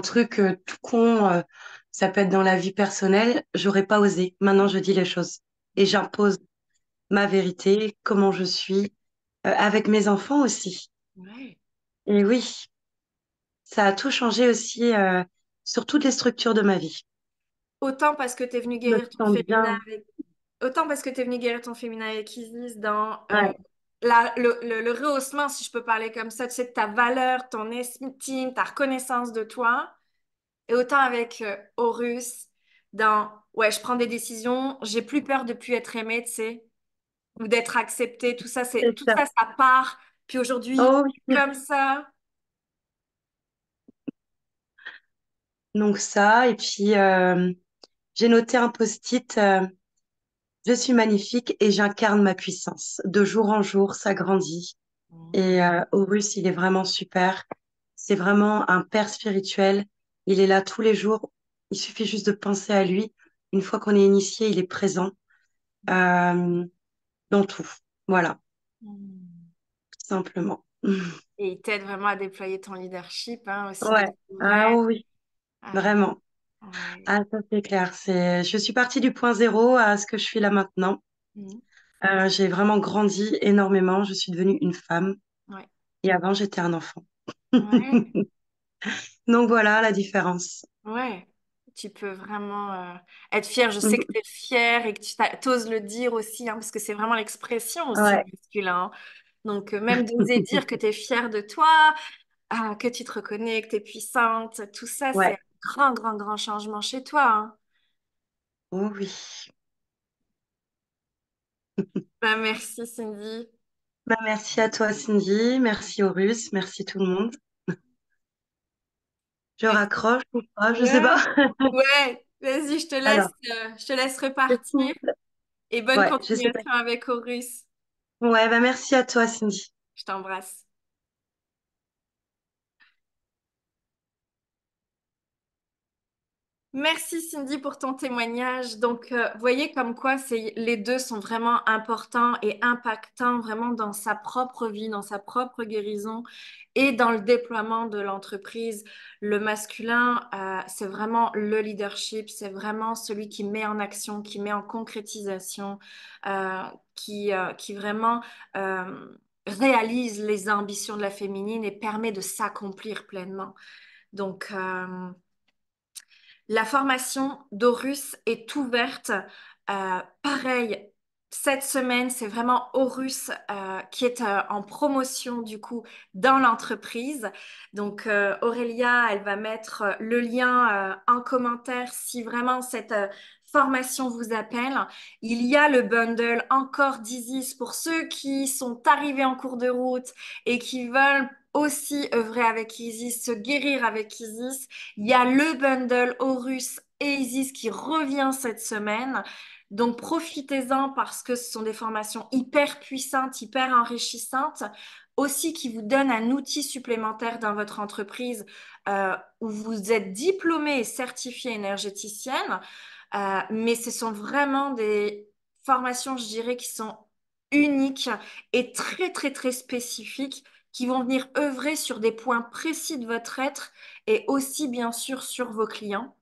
truc tout con, ça peut être dans la vie personnelle, j'aurais pas osé. Maintenant, je dis les choses. Et j'impose ma vérité, comment je suis, avec mes enfants aussi. Ouais. Et oui, ça a tout changé aussi, sur toutes les structures de ma vie. Autant parce que tu es venu Je me guérir ton sens féminin bien. avec... Autant parce que tu es venu guérir ton féminin avec Isis dans Ouais, le rehaussement, si je peux parler comme ça, tu sais, de ta valeur, ton estime, ta reconnaissance de toi. Et autant avec Horus dans, ouais, je prends des décisions, j'ai plus peur de plus être aimée, tu sais, ou d'être acceptée. c'est Tout ça. ça, ça part. Puis aujourd'hui, Oh oui. comme ça. Donc ça, et puis j'ai noté un post-it. Je suis magnifique et j'incarne ma puissance. De jour en jour, ça grandit. Et Horus, il est vraiment super. C'est vraiment un père spirituel. Il est là tous les jours. Il suffit juste de penser à lui. Une fois qu'on est initié, il est présent euh, dans tout. Voilà, Mm. tout simplement. Et il t'aide vraiment à déployer ton leadership, hein, aussi Ouais. d'être Ah souveraine. oui, Ah, vraiment. ouais. Ah, ça c'est clair. Je suis partie du point zéro à ce que je suis là maintenant. Mm. J'ai vraiment grandi énormément. Je suis devenue une femme. Ouais. Et avant, j'étais un enfant. Ouais. Donc voilà la différence. Ouais. Tu peux vraiment être fière. Je sais que tu es fière et que tu t'oses le dire aussi, hein, parce que c'est vraiment l'expression aussi Ouais. du masculin. Donc, même d'oser dire que tu es fière de toi, que tu te reconnais, que tu es puissante, tout ça, c'est Ouais. un grand, grand, grand changement chez toi, hein. Oh oui. Ben, merci, Cindy. Bah, merci à toi, Cindy. Merci Horus. Merci tout le monde. Je Merci. raccroche ou pas, je sais pas. Ouais. Ouais. Vas-y, Alors, je te laisse je repartir finis. et bonne Ouais, je sais pas. continuation avec Horus. Ouais, bah merci à toi, Cindy. Je t'embrasse. Merci Cindy pour ton témoignage. Donc, vous voyez comme quoi les deux sont vraiment importants et impactants vraiment dans sa propre vie, dans sa propre guérison et dans le déploiement de l'entreprise. Le masculin, c'est vraiment le leadership, c'est vraiment celui qui met en action, qui met en concrétisation, euh, qui vraiment réalise les ambitions de la féminine et permet de s'accomplir pleinement. Donc, la formation d'Horus est ouverte. Pareil, cette semaine, c'est vraiment Horus qui est en promotion du coup dans l'entreprise. Donc Aurélia, elle va mettre le lien en commentaire si vraiment cette formation vous appelle. Il y a le bundle encore d'Isis pour ceux qui sont arrivés en cours de route et qui veulent aussi œuvrer avec Isis, se guérir avec Isis. Il y a le bundle Horus et Isis qui revient cette semaine. Donc, profitez-en parce que ce sont des formations hyper puissantes, hyper enrichissantes, aussi qui vous donnent un outil supplémentaire dans votre entreprise où vous êtes diplômé et certifié énergéticienne. Mais ce sont vraiment des formations, je dirais, qui sont uniques et très, très, très spécifiques, qui vont venir œuvrer sur des points précis de votre être et aussi, bien sûr, sur vos clients.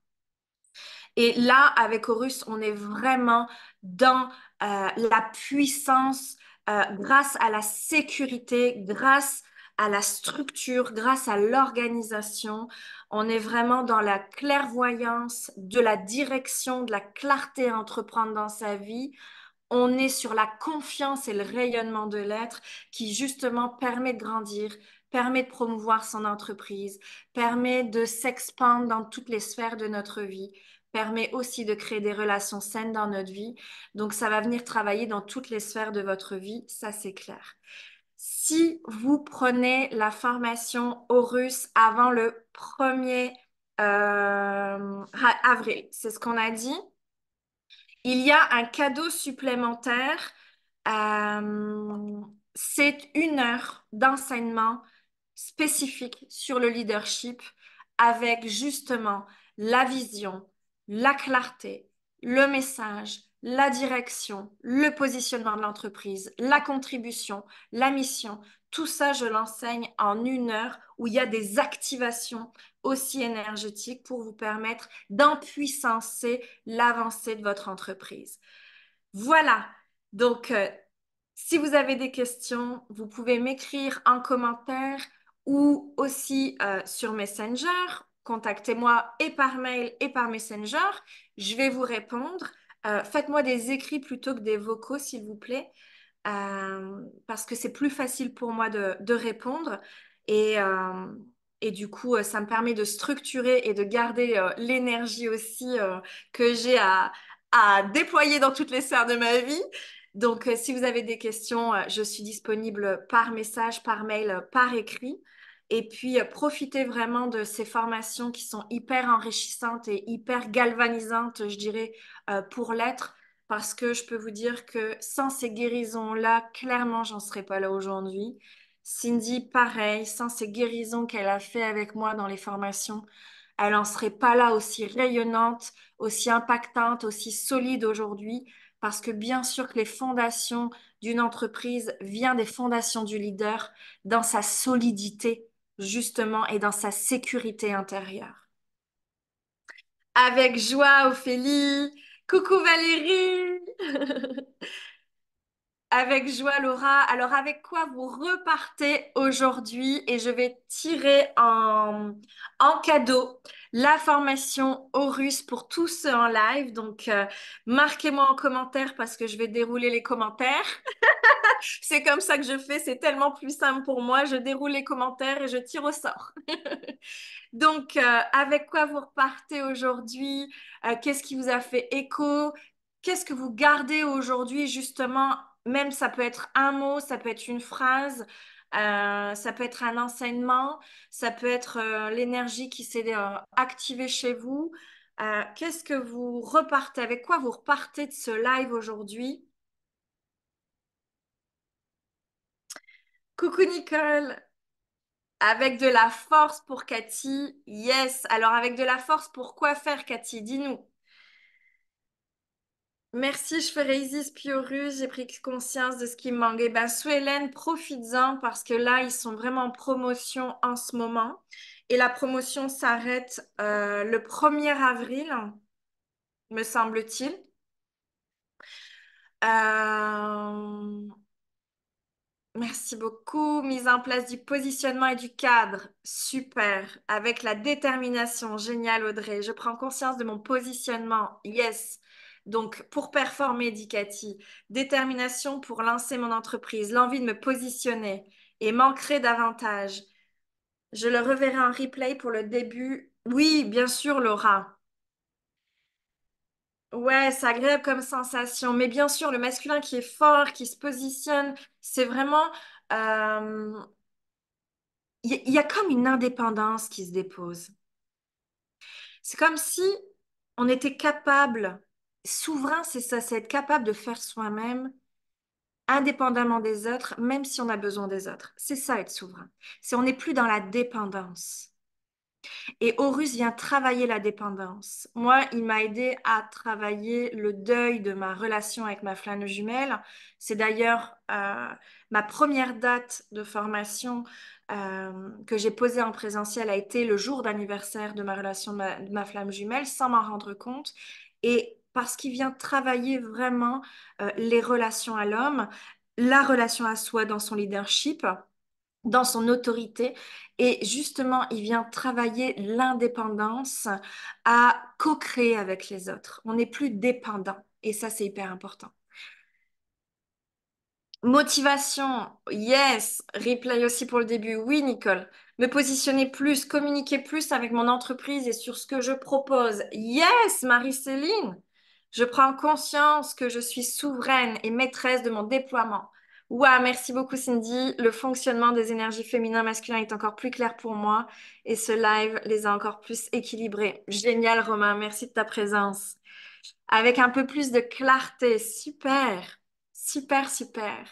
Et là, avec Horus, on est vraiment dans la puissance grâce à la sécurité, grâce à la structure, grâce à l'organisation. On est vraiment dans la clairvoyance, de la direction, de la clarté à entreprendre dans sa vie. On est sur la confiance et le rayonnement de l'être qui justement permet de grandir, permet de promouvoir son entreprise, permet de s'expandre dans toutes les sphères de notre vie, permet aussi de créer des relations saines dans notre vie. Donc, ça va venir travailler dans toutes les sphères de votre vie, ça c'est clair. Si vous prenez la formation Horus avant le 1er avril, c'est ce qu'on a dit, il y a un cadeau supplémentaire. C'est 1 heure d'enseignement spécifique sur le leadership avec justement la vision, la clarté, le message, la direction, le positionnement de l'entreprise, la contribution, la mission. Tout ça, je l'enseigne en 1 heure où il y a des activations aussi énergétiques pour vous permettre d'empuissancer l'avancée de votre entreprise. Voilà. Donc, si vous avez des questions, vous pouvez m'écrire en commentaire ou aussi sur Messenger. Contactez-moi et par mail et par Messenger. Je vais vous répondre. Faites-moi des écrits plutôt que des vocaux, s'il vous plaît, parce que c'est plus facile pour moi de répondre. Et, euh, et du coup, ça me permet de structurer et de garder l'énergie aussi que j'ai à déployer dans toutes les sphères de ma vie. Donc, si vous avez des questions, je suis disponible par message, par mail, par écrit. Et puis, profitez vraiment de ces formations qui sont hyper enrichissantes et hyper galvanisantes, je dirais, pour l'être. Parce que je peux vous dire que sans ces guérisons-là, clairement, j'en serais pas là aujourd'hui. Cindy, pareil, sans ces guérisons qu'elle a fait avec moi dans les formations, elle n'en serait pas là aussi rayonnante, aussi impactante, aussi solide aujourd'hui. Parce que bien sûr que les fondations d'une entreprise viennent des fondations du leader dans sa solidité, justement, et dans sa sécurité intérieure. Avec joie, Ophélie. Coucou Valérie. Avec joie, Laura. Alors, avec quoi vous repartez aujourd'hui? Et je vais tirer en cadeau la formation Horus pour tous ceux en live. Donc, marquez-moi en commentaire parce que je vais dérouler les commentaires. C'est comme ça que je fais. C'est tellement plus simple pour moi. Je déroule les commentaires et je tire au sort. Donc, avec quoi vous repartez aujourd'hui? Qu'est-ce qui vous a fait écho? Qu'est-ce que vous gardez aujourd'hui, justement? Même ça peut être un mot, ça peut être une phrase, ça peut être un enseignement, ça peut être l'énergie qui s'est activée chez vous. Qu'est-ce que vous repartez? Avec quoi vous repartez de ce live aujourd'hui? Coucou Nicole! Avec de la force pour Cathy, yes. Alors avec de la force, pour quoi faire, Cathy? Dis-nous. Merci, je ferai Isis Piorus. J'ai pris conscience de ce qui me manque. Eh ben, Hélène, profites-en parce que là, ils sont vraiment en promotion en ce moment. Et la promotion s'arrête le 1er avril, me semble-t-il. Euh, Merci beaucoup. Mise en place du positionnement et du cadre. Super. Avec la détermination. Génial, Audrey. Je prends conscience de mon positionnement. Yes. Donc, pour performer, dit Cathy. Détermination pour lancer mon entreprise. L'envie de me positionner et m'ancrer davantage. Je le reverrai en replay pour le début. Oui, bien sûr, Laura. Ouais, c'est agréable comme sensation. Mais bien sûr, le masculin qui est fort, qui se positionne, c'est vraiment... euh, il y a comme une indépendance qui se dépose. C'est comme si on était capable. Souverain, c'est ça, c'est être capable de faire soi-même indépendamment des autres, même si on a besoin des autres. C'est ça, être souverain. C'est on n'est plus dans la dépendance. Et Horus vient travailler la dépendance. Moi, il m'a aidé à travailler le deuil de ma relation avec ma flamme jumelle. C'est d'ailleurs ma première date de formation que j'ai posée en présentiel a été le jour d'anniversaire de ma relation de ma flamme jumelle, sans m'en rendre compte. Et parce qu'il vient travailler vraiment les relations à l'homme, la relation à soi dans son leadership dans son autorité. Et justement, il vient travailler l'indépendance à co-créer avec les autres. On n'est plus dépendant. Et ça, c'est hyper important. Motivation, yes. Replay aussi pour le début. Oui, Nicole. Me positionner plus, communiquer plus avec mon entreprise et sur ce que je propose. Yes, Marie-Céline. Je prends conscience que je suis souveraine et maîtresse de mon déploiement. Ouah, merci beaucoup, Cindy. Le fonctionnement des énergies féminines masculines est encore plus clair pour moi et ce live les a encore plus équilibrés. Génial, Romain. Merci de ta présence. Avec un peu plus de clarté. Super. Super, super.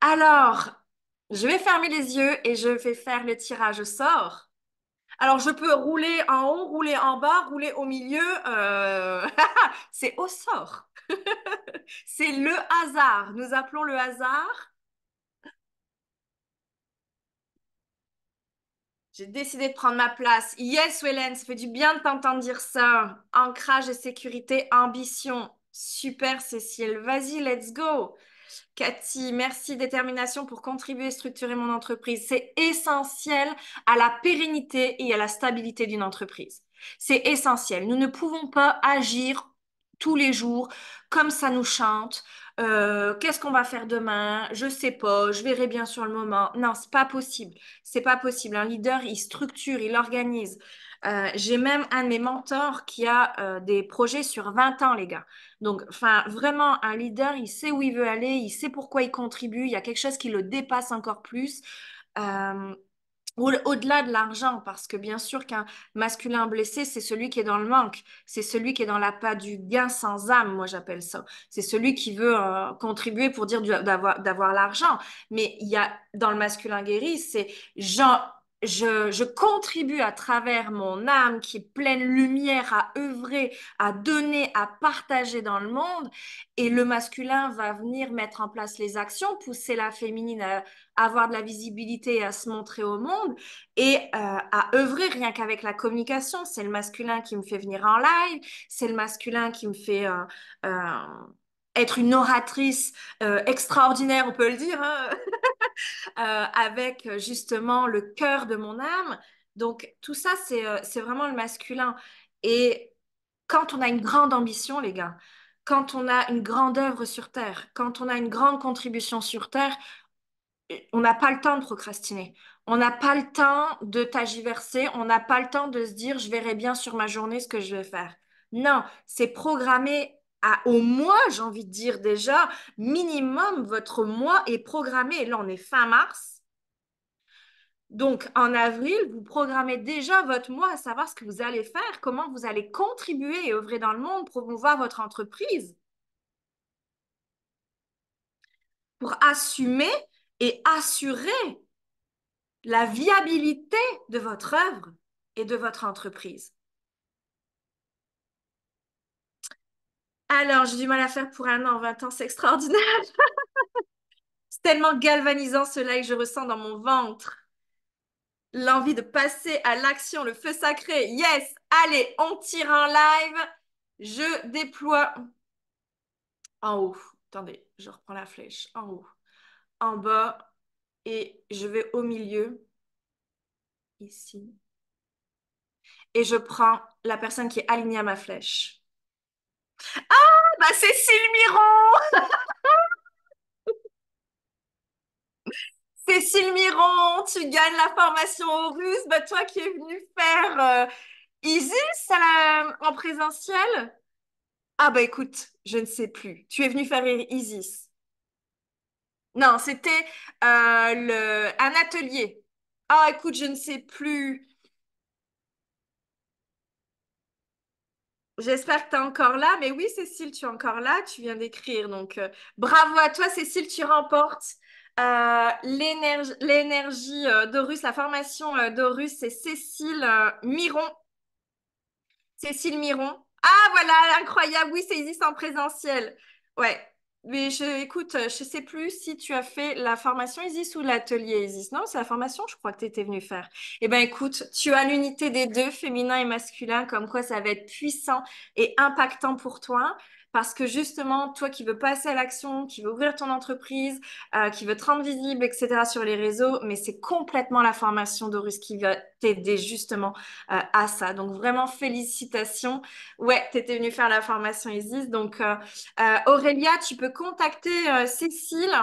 Alors, je vais fermer les yeux et je vais faire le tirage au sort. Alors, je peux rouler en haut, rouler en bas, rouler au milieu. C'est au sort. C'est le hasard. Nous appelons le hasard. J'ai décidé de prendre ma place. Yes, Wellen, ça fait du bien de t'entendre dire ça. Ancrage et sécurité, ambition. Super, Cécile. Vas-y, let's go. Cathy, merci. Détermination pour contribuer et structurer mon entreprise. C'est essentiel à la pérennité et à la stabilité d'une entreprise. C'est essentiel. Nous ne pouvons pas agir tous les jours comme ça nous chante. Qu'est-ce qu'on va faire demain? Je sais pas. Je verrai bien sur le moment. Non, c'est pas possible. C'est pas possible. Un leader, il structure, il organise. J'ai même un de mes mentors qui a des projets sur 20 ans, les gars. Donc, enfin, vraiment, un leader, il sait où il veut aller, il sait pourquoi il contribue, il y a quelque chose qui le dépasse encore plus. Euh, Au-delà de l'argent, parce que bien sûr qu'un masculin blessé, c'est celui qui est dans le manque, c'est celui qui est dans l'appât du gain sans âme, moi j'appelle ça. C'est celui qui veut contribuer pour dire d'avoir l'argent. Mais il y a dans le masculin guéri, c'est je contribue à travers mon âme qui est pleine lumière à œuvrer, à donner, à partager dans le monde. Et le masculin va venir mettre en place les actions, pousser la féminine à avoir de la visibilité et à se montrer au monde et à œuvrer rien qu'avec la communication. C'est le masculin qui me fait venir en live, c'est le masculin qui me fait euh, être une oratrice extraordinaire, on peut le dire, hein, avec justement le cœur de mon âme. Donc tout ça, c'est vraiment le masculin. Et quand on a une grande ambition, les gars, quand on a une grande œuvre sur Terre, quand on a une grande contribution sur Terre, on n'a pas le temps de procrastiner. On n'a pas le temps de tagiverser. On n'a pas le temps de se dire, je verrai bien sur ma journée ce que je vais faire. Non, c'est programmé au mois, j'ai envie de dire déjà, minimum, votre mois est programmé. Et là, on est fin mars. Donc, en avril, vous programmez déjà votre mois à savoir ce que vous allez faire, comment vous allez contribuer et œuvrer dans le monde, promouvoir votre entreprise pour assumer et assurer la viabilité de votre œuvre et de votre entreprise. Alors, j'ai du mal à faire pour un an, 20 ans, c'est extraordinaire. C'est tellement galvanisant ce live, je ressens dans mon ventre l'envie de passer à l'action, le feu sacré. Yes, allez, on tire en live. Je déploie en haut. Attendez, je reprends la flèche. En haut, en bas et je vais au milieu, ici. Et je prends la personne qui est alignée à ma flèche. Bah, Cécile Miron! Cécile Miron, tu gagnes la formation aux Russes. Bah, toi qui es venue faire Isis en présentiel? Ah bah écoute, je ne sais plus. Tu es venue faire Isis. Non, c'était un atelier. Ah écoute, je ne sais plus. J'espère que tu es encore là. Mais oui, Cécile, tu es encore là. Tu viens d'écrire. Donc, bravo à toi, Cécile. Tu remportes l'énergie d'Horus. La formation d'Horus, c'est Cécile Miron. Ah, voilà, incroyable. Oui, c'est Isis en présentiel. Ouais. Mais écoute, je sais plus si tu as fait la formation Isis ou l'atelier Isis. Non, c'est la formation, je crois que tu étais venue faire. Eh ben, écoute, tu as l'unité des deux, féminin et masculin, comme quoi ça va être puissant et impactant pour toi. Parce que justement, toi qui veux passer à l'action, qui veux ouvrir ton entreprise, qui veut te rendre visible, etc. sur les réseaux, mais c'est complètement la formation d'Horus qui va t'aider justement à ça. Donc vraiment félicitations. Ouais, tu étais venue faire la formation Isis. Donc Aurélia, tu peux contacter Cécile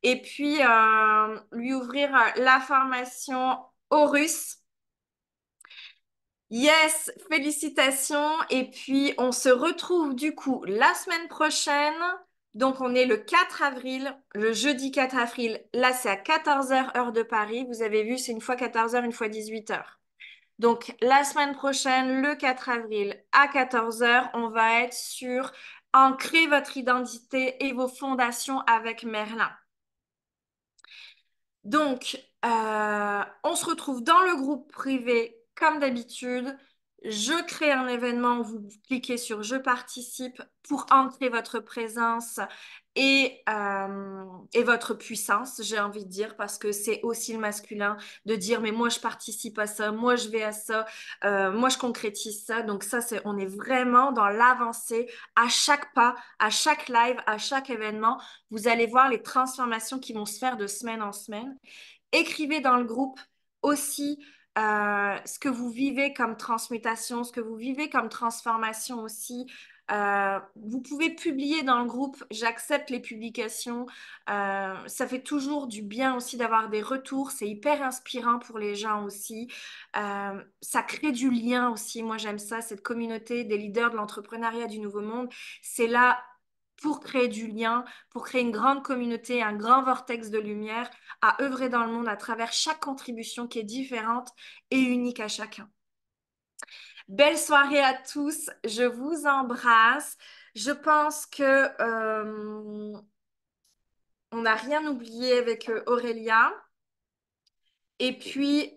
et puis lui ouvrir la formation Horus. Yes, félicitations. Et puis, on se retrouve du coup la semaine prochaine. Donc, on est le 4 avril, le jeudi 4 avril. Là, c'est à 14 heures heure de Paris. Vous avez vu, c'est une fois 14 heures une fois 18 heures. Donc, la semaine prochaine, le 4 avril à 14 heures, on va être sur ancrer votre identité et vos fondations avec Merlin. Donc, on se retrouve dans le groupe privé comme d'habitude. Je crée un événement, vous cliquez sur Je participe pour entrer votre présence et votre puissance, j'ai envie de dire, parce que c'est aussi le masculin de dire, mais moi je participe à ça, moi je vais à ça, moi je concrétise ça. Donc ça, on est vraiment dans l'avancée à chaque pas, à chaque live, à chaque événement. Vous allez voir les transformations qui vont se faire de semaine en semaine. Écrivez dans le groupe aussi ce que vous vivez comme transmutation, ce que vous vivez comme transformation aussi. Vous pouvez publier dans le groupe, j'accepte les publications. Ça fait toujours du bien aussi d'avoir des retours, c'est hyper inspirant pour les gens aussi. Ça crée du lien aussi, moi j'aime ça, cette communauté des leaders de l'entrepreneuriat du Nouveau Monde. C'est là pour créer du lien, pour créer une grande communauté, un grand vortex de lumière à œuvrer dans le monde à travers chaque contribution qui est différente et unique à chacun. Belle soirée à tous, je vous embrasse. Je pense que on n'a rien oublié avec Aurélia. Et puis,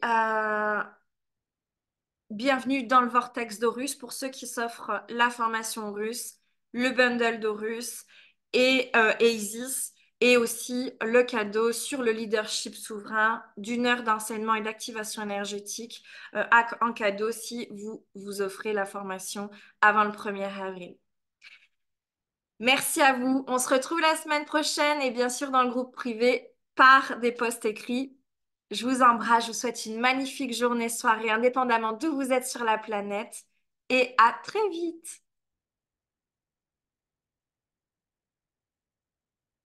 bienvenue dans le Vortex d'Horus pour ceux qui s'offrent la formation russe, le bundle d'Horus et Isis, et aussi le cadeau sur le leadership souverain d'1 heure d'enseignement et d'activation énergétique en cadeau si vous vous offrez la formation avant le 1er avril. Merci à vous. On se retrouve la semaine prochaine et bien sûr dans le groupe privé par des posts écrits. Je vous embrasse, je vous souhaite une magnifique journée, soirée, indépendamment d'où vous êtes sur la planète et à très vite.